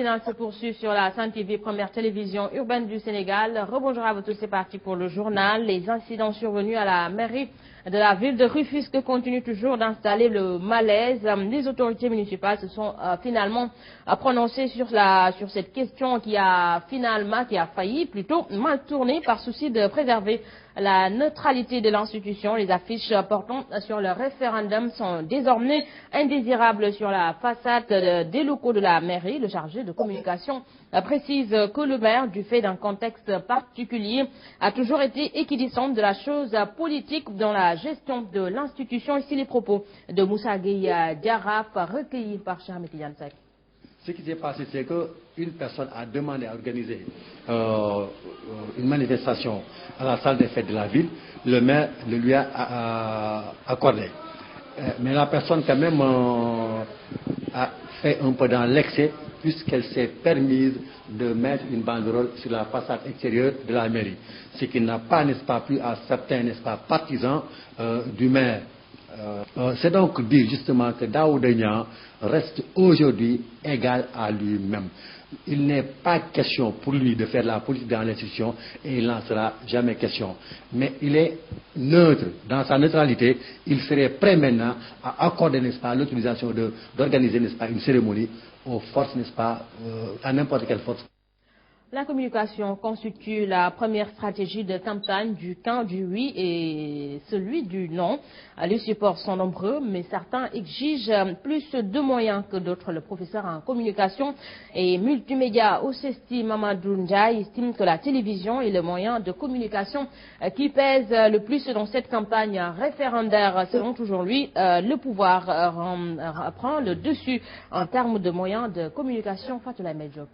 matinale se poursuit sur la Sen TV, première télévision urbaine du Sénégal. Rebonjour à vous tous, c'est parti pour le journal. Les incidents survenus à la mairie de la ville de Rufisque continuent toujours d'installer le malaise. Les autorités municipales se sont finalement prononcées sur cette question qui a failli plutôt mal tourner par souci de préserver la neutralité de l'institution. Les affiches portant sur le référendum sont désormais indésirables sur la façade des locaux de la mairie. Le chargé de communication précise que le maire, du fait d'un contexte particulier, a toujours été équidistant de la chose politique dans la gestion de l'institution. Ici les propos de Moussa Gueye Diaraf recueillis par Charmeti Yansek. Ce qui s'est passé, c'est qu'une personne a demandé à organiser une manifestation à la salle des fêtes de la ville. Le maire le lui a accordé. Mais la personne, quand même, a fait un peu dans l'excès, puisqu'elle s'est permise de mettre une banderole sur la façade extérieure de la mairie. Ce qui n'a pas, n'est-ce pas, plu à certains, n'est-ce pas, partisans du maire. C'est donc dire justement que Daouda Niang reste aujourd'hui égal à lui-même. Il n'est pas question pour lui de faire la politique dans l'institution et il n'en sera jamais question. Mais il est neutre. Dans sa neutralité, il serait prêt maintenant à accorder, n'est-ce pas, l'autorisation d'organiser, n'est-ce pas, une cérémonie aux forces, n'est-ce pas, à n'importe quelle force. La communication constitue la première stratégie de campagne du camp du oui et celui du non. Les supports sont nombreux, mais certains exigent plus de moyens que d'autres. Le professeur en communication et multimédia Osesti Mamadou Ndiaye estime que la télévision est le moyen de communication qui pèse le plus dans cette campagne référendaire. Selon toujours lui, le pouvoir prend le dessus en termes de moyens de communication. Fatoula Medjok.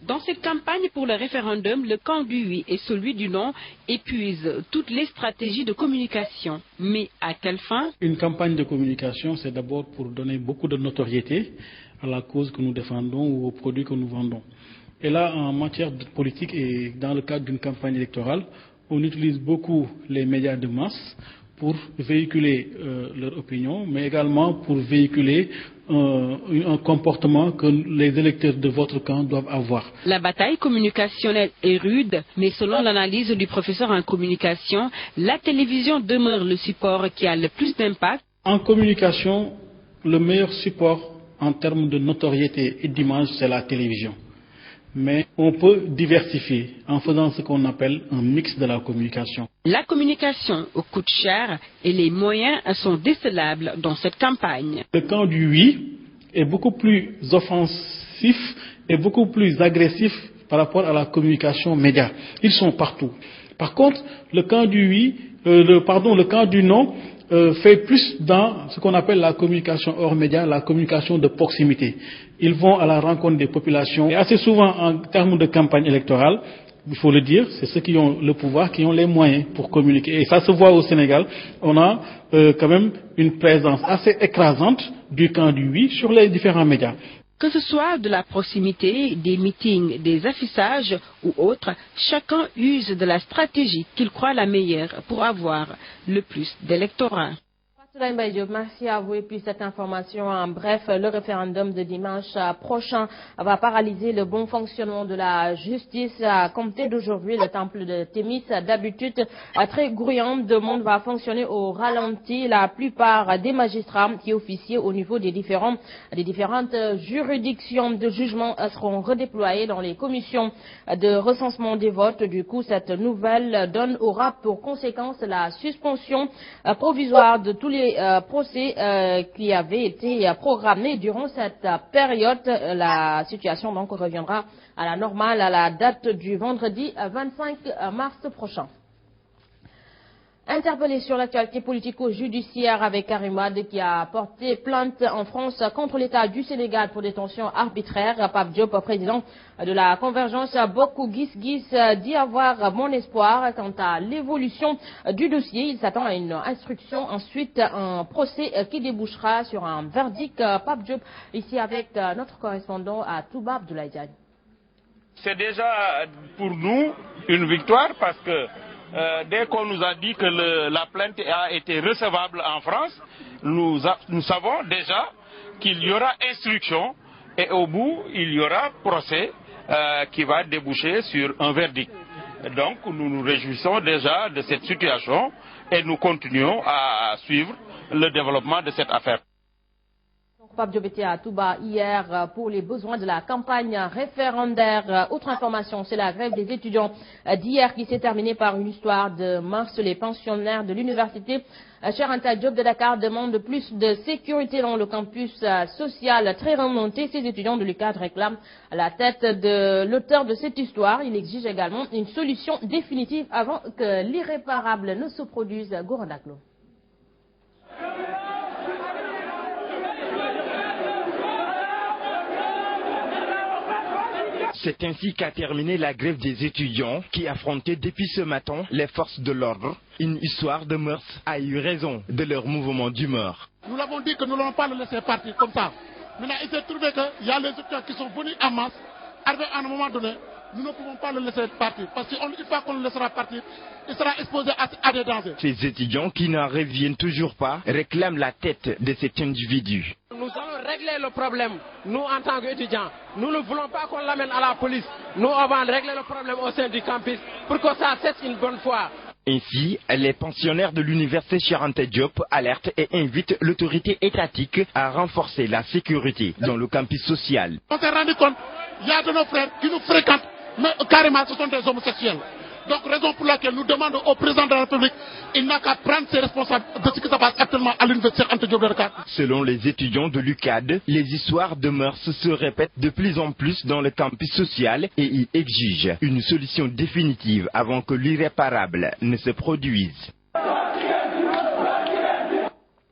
Dans cette campagne pour le référendum, le camp du oui et celui du non épuisent toutes les stratégies de communication. Mais à quelle fin? Une campagne de communication, c'est d'abord pour donner beaucoup de notoriété à la cause que nous défendons ou aux produits que nous vendons. Et là, en matière de politique et dans le cadre d'une campagne électorale, on utilise beaucoup les médias de masse pour véhiculer leur opinion, mais également pour véhiculer un comportement que les électeurs de votre camp doivent avoir. La bataille communicationnelle est rude, mais selon l'analyse du professeur en communication, la télévision demeure le support qui a le plus d'impact. En communication, le meilleur support en termes de notoriété et d'image, c'est la télévision. Mais on peut diversifier en faisant ce qu'on appelle un mix de la communication. La communication coûte cher et les moyens sont décelables dans cette campagne. Le camp du oui est beaucoup plus offensif et beaucoup plus agressif par rapport à la communication média. Ils sont partout. Par contre, le camp du oui, le camp du non fait plus dans ce qu'on appelle la communication hors média, la communication de proximité. Ils vont à la rencontre des populations. Et assez souvent, en termes de campagne électorale, il faut le dire, c'est ceux qui ont le pouvoir, qui ont les moyens pour communiquer. Et ça se voit au Sénégal. On a quand même une présence assez écrasante du camp du oui sur les différents médias. Que ce soit de la proximité, des meetings, des affichages ou autres, chacun use de la stratégie qu'il croit la meilleure pour avoir le plus d'électorats. Merci à vous. Et puis cette information en bref, le référendum de dimanche prochain va paralyser le bon fonctionnement de la justice. À compter d'aujourd'hui, le temple de Thémis, d'habitude très grouillant de monde, va fonctionner au ralenti. La plupart des magistrats qui officient au niveau des différentes juridictions de jugement seront redéployés dans les commissions de recensement des votes. Du coup, cette nouvelle donne aura pour conséquence la suspension provisoire de tous les procès qui avaient été programmés durant cette période. La situation donc reviendra à la normale à la date du vendredi 25 mars prochain. Interpellé sur l'actualité politico-judiciaire avec Karim Wade qui a porté plainte en France contre l'État du Sénégal pour détention arbitraire. Pape Diop, président de la convergence Bokk Gis Gis, dit avoir bon espoir quant à l'évolution du dossier. Il s'attend à une instruction, ensuite un procès qui débouchera sur un verdict. Pape Diop, ici avec notre correspondant à Touba Abdoulaye Diagne. C'est déjà pour nous une victoire parce que dès qu'on nous a dit que la plainte a été recevable en France, nous savons déjà qu'il y aura instruction et au bout, il y aura procès qui va déboucher sur un verdict. Donc nous nous réjouissons déjà de cette situation et nous continuons à suivre le développement de cette affaire. Pape Diobété à Touba hier pour les besoins de la campagne référendaire. Autre information, c'est la grève des étudiants d'hier qui s'est terminée par une histoire de mars. Les pensionnaires de l'université Cheikh Anta Diop de Dakar demandent plus de sécurité dans le campus social très remonté. Ces étudiants de l'UCAD réclament à la tête de l'auteur de cette histoire. Il exige également une solution définitive avant que l'irréparable ne se produise. Gorandaklo. C'est ainsi qu'a terminé la grève des étudiants qui affrontaient depuis ce matin les forces de l'ordre. Une histoire de mœurs a eu raison de leur mouvement d'humeur. Nous l'avons dit que nous n'allons pas le laisser partir comme ça. Maintenant, il s'est trouvé qu'il y a les étudiants qui sont venus en masse. Arrivé à un moment donné, nous ne pouvons pas le laisser partir. Parce qu'une fois qu'on le laissera partir, il sera exposé à des dangers. Ces étudiants qui n'en reviennent toujours pas réclament la tête de cet individu. Nous allons régler le problème, nous en tant qu'étudiants. Nous ne voulons pas qu'on l'amène à la police. Nous, on va régler le problème au sein du campus pour que ça cesse une bonne fois. Ainsi, les pensionnaires de l'université Cheikh Anta Diop alertent et invitent l'autorité étatique à renforcer la sécurité dans le campus social. On s'est rendu compte, il y a de nos frères qui nous fréquentent, mais carrément ce sont des homosexuels. Donc, raison pour laquelle nous demandons au président de la République, il n'a qu'à prendre ses responsabilités de ce qui se passe actuellement à l'université Anta Diop de Dakar. Selon les étudiants de l'UCAD, les histoires de mœurs se répètent de plus en plus dans le campus social et y exigent une solution définitive avant que l'irréparable ne se produise.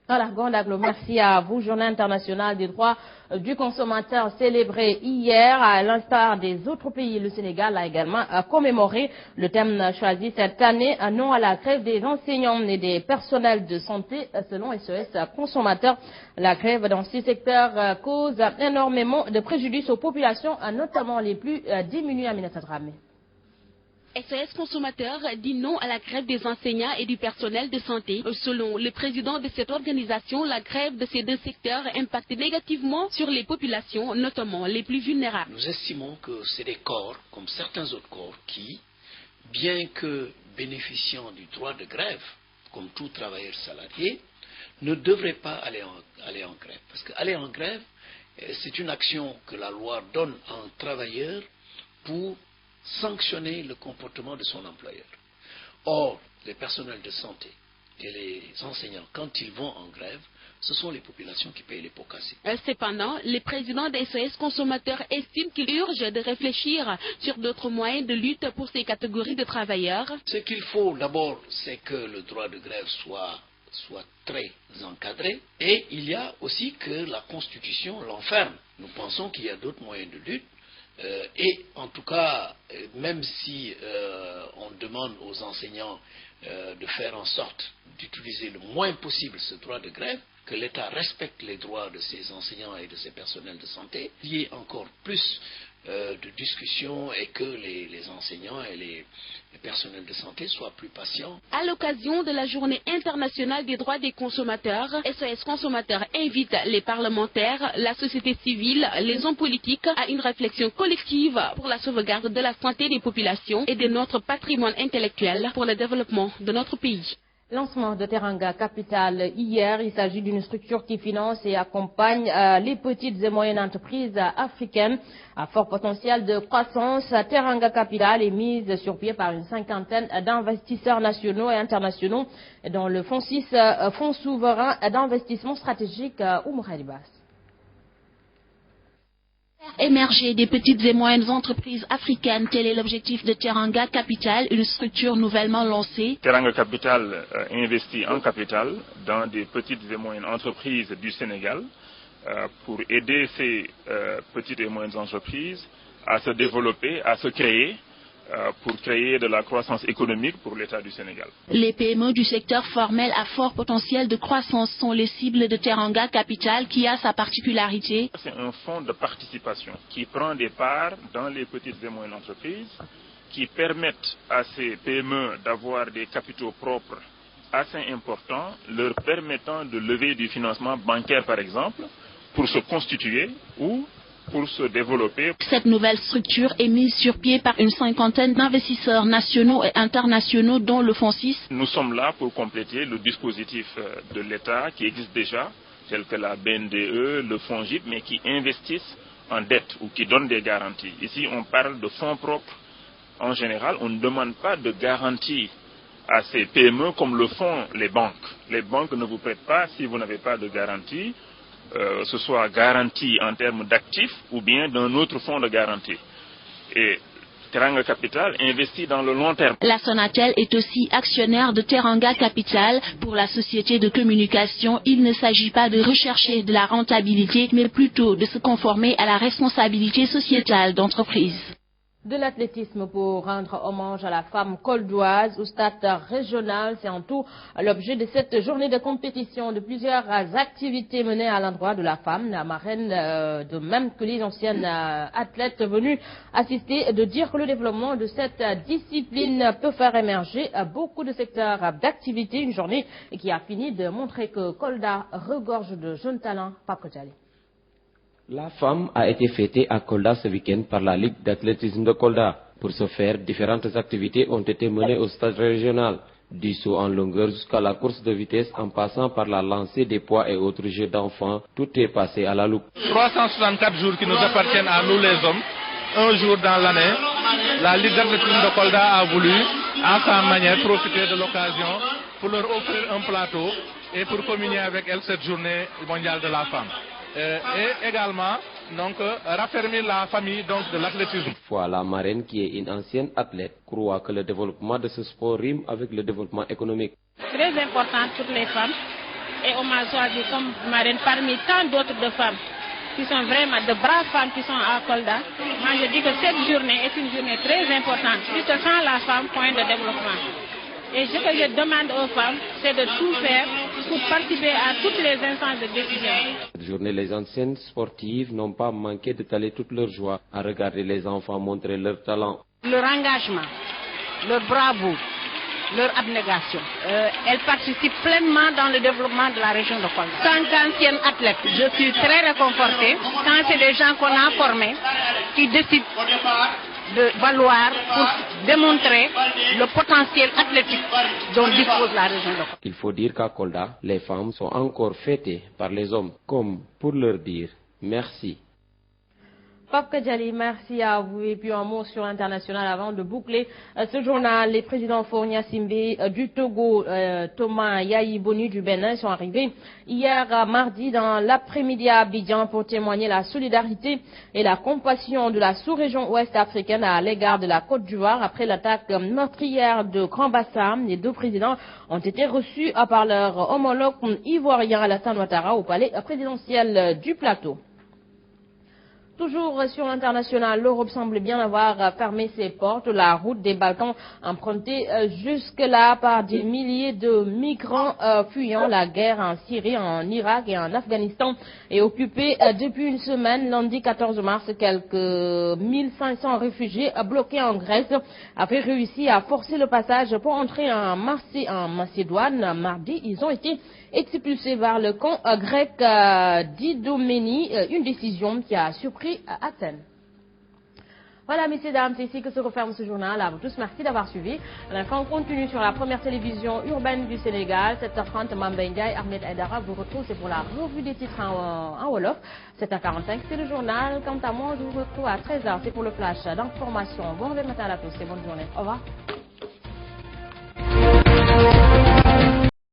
Voilà, Gondaglo, merci à vous. Journée internationale des droits du consommateur célébrée hier. À l'instar des autres pays, le Sénégal a également commémoré le thème choisi cette année, non à la grève des enseignants et des personnels de santé. Selon SOS Consommateurs, la grève dans ces secteurs cause énormément de préjudice aux populations, notamment les plus démunies. Aminata Dramé. SOS Consommateurs dit non à la grève des enseignants et du personnel de santé. Selon le président de cette organisation, la grève de ces deux secteurs impacte négativement sur les populations, notamment les plus vulnérables. Nous estimons que c'est des corps, comme certains autres corps, qui, bien que bénéficiant du droit de grève, comme tout travailleur salarié, ne devraient pas aller en grève. Parce qu'aller en grève, c'est une action que la loi donne à un travailleur pour sanctionner le comportement de son employeur. Or, les personnels de santé et les enseignants, quand ils vont en grève, ce sont les populations qui payent les pots cassés. Cependant, le président des SOS Consommateurs estime qu'il urge de réfléchir sur d'autres moyens de lutte pour ces catégories de travailleurs. Ce qu'il faut d'abord, c'est que le droit de grève soit très encadré, et il y a aussi que la Constitution l'enferme. Nous pensons qu'il y a d'autres moyens de lutte. Et en tout cas, même si on demande aux enseignants de faire en sorte d'utiliser le moins possible ce droit de grève, que l'État respecte les droits de ses enseignants et de ses personnels de santé, il y ait encore plus de discussions et que les enseignants et les personnels de santé soient plus patients. À l'occasion de la Journée internationale des droits des consommateurs, SOS Consommateurs invite les parlementaires, la société civile, les hommes politiques à une réflexion collective pour la sauvegarde de la santé des populations et de notre patrimoine intellectuel pour le développement de notre pays. Lancement de Teranga Capital hier. Il s'agit d'une structure qui finance et accompagne les petites et moyennes entreprises africaines à fort potentiel de croissance. Teranga Capital est mise sur pied par une cinquantaine d'investisseurs nationaux et internationaux dont le Fonds 6, Fonds souverain d'investissement stratégique Oumar Libas. Émerger des petites et moyennes entreprises africaines, tel est l'objectif de Teranga Capital, une structure nouvellement lancée. Teranga Capital investit en capital dans des petites et moyennes entreprises du Sénégal pour aider ces petites et moyennes entreprises à se développer, à se créer, pour créer de la croissance économique pour l'État du Sénégal. Les PME du secteur formel à fort potentiel de croissance sont les cibles de Teranga Capital qui a sa particularité. C'est un fonds de participation qui prend des parts dans les petites et moyennes entreprises qui permettent à ces PME d'avoir des capitaux propres assez importants, leur permettant de lever du financement bancaire par exemple pour se constituer ou pour se développer. Cette nouvelle structure est mise sur pied par une cinquantaine d'investisseurs nationaux et internationaux, dont le Fonds 6. Nous sommes là pour compléter le dispositif de l'État qui existe déjà, tel que la BNDE, le Fonds GIP, mais qui investissent en dette ou qui donnent des garanties. Ici, on parle de fonds propres. En général, on ne demande pas de garantie à ces PME comme le font les banques. Les banques ne vous prêtent pas si vous n'avez pas de garantie, ce soit garantie en termes d'actifs ou bien d'un autre fonds de garantie. Et Teranga Capital investit dans le long terme. La Sonatel est aussi actionnaire de Teranga Capital. Pour la société de communication, il ne s'agit pas de rechercher de la rentabilité, mais plutôt de se conformer à la responsabilité sociétale d'entreprise. De l'athlétisme pour rendre hommage à la femme coldoise au stade régional. C'est en tout l'objet de cette journée de compétition, de plusieurs activités menées à l'endroit de la femme. La marraine, de même que les anciennes athlètes venues assister, de dire que le développement de cette discipline peut faire émerger beaucoup de secteurs d'activité. Une journée qui a fini de montrer que Kolda regorge de jeunes talents. Pape Kodjali. La femme a été fêtée à Kolda ce week-end par la Ligue d'athlétisme de Kolda. Pour ce faire, différentes activités ont été menées au stade régional. Du saut en longueur jusqu'à la course de vitesse en passant par la lancée des poids et autres jeux d'enfants, tout est passé à la loupe. 364 jours qui nous appartiennent à nous les hommes, un jour dans l'année. La Ligue d'athlétisme de Kolda a voulu, à sa manière, profiter de l'occasion pour leur offrir un plateau et pour communier avec elle cette journée mondiale de la femme. Et également donc raffermir la famille donc de l'athlétisme. Toutefois, la marraine, qui est une ancienne athlète, croit que le développement de ce sport rime avec le développement économique. Très important pour les femmes, et on m'a choisi comme marraine parmi tant d'autres de femmes qui sont vraiment de braves femmes qui sont à Kolda. Moi je dis que cette journée est une journée très importante, puisque sans la femme, point de développement. Et ce que je demande aux femmes, c'est de tout faire pour participer à toutes les instances de décision. Cette journée, les anciennes sportives n'ont pas manqué d'étaler toute leur joie à regarder les enfants montrer leur talent. Leur engagement, leur bravoure, leur abnégation. Elles participent pleinement dans le développement de la région de Kolda. En tant qu'ancienne athlète, je suis très réconfortée quand c'est des gens qu'on a formés qui décident de valoir pour démontrer le potentiel athlétique dont dispose la région de Kolda. Il faut dire qu'à Kolda, les femmes sont encore fêtées par les hommes, comme pour leur dire merci. Pape Kodjali, merci à vous. Et puis un mot sur l'international avant de boucler ce journal. Les présidents Fournia Simbe du Togo, Thomas Yayi Boni du Bénin sont arrivés hier mardi dans l'après-midi à Abidjan pour témoigner la solidarité et la compassion de la sous-région ouest africaine à l'égard de la Côte d'Ivoire après l'attaque meurtrière de Grand Bassam. Les deux présidents ont été reçus par leur homologue ivoirien Alassane Ouattara au palais présidentiel du Plateau. Toujours sur l'international, l'Europe semble bien avoir fermé ses portes. La route des Balkans empruntée jusque-là par des milliers de migrants fuyant la guerre en Syrie, en Irak et en Afghanistan est occupée depuis une semaine. Lundi 14 mars, quelques 1500 réfugiés bloqués en Grèce avaient réussi à forcer le passage pour entrer en Macédoine. Mardi, ils ont été expulsés vers le camp grec d'Idoménie, une décision qui a surpris Athènes. Voilà, messieurs, dames, c'est ici que se referme ce journal. À vous tous, merci d'avoir suivi. L'info continue sur la première télévision urbaine du Sénégal. 7h30, Mambé Ndiaye, Ahmed Aïdara vous retrouve. C'est pour la revue des titres en Wolof. 7h45, c'est le journal. Quant à moi, je vous retrouve à 13h. C'est pour le flash d'information. Bon réveil matin à tous et bonne journée. Au revoir.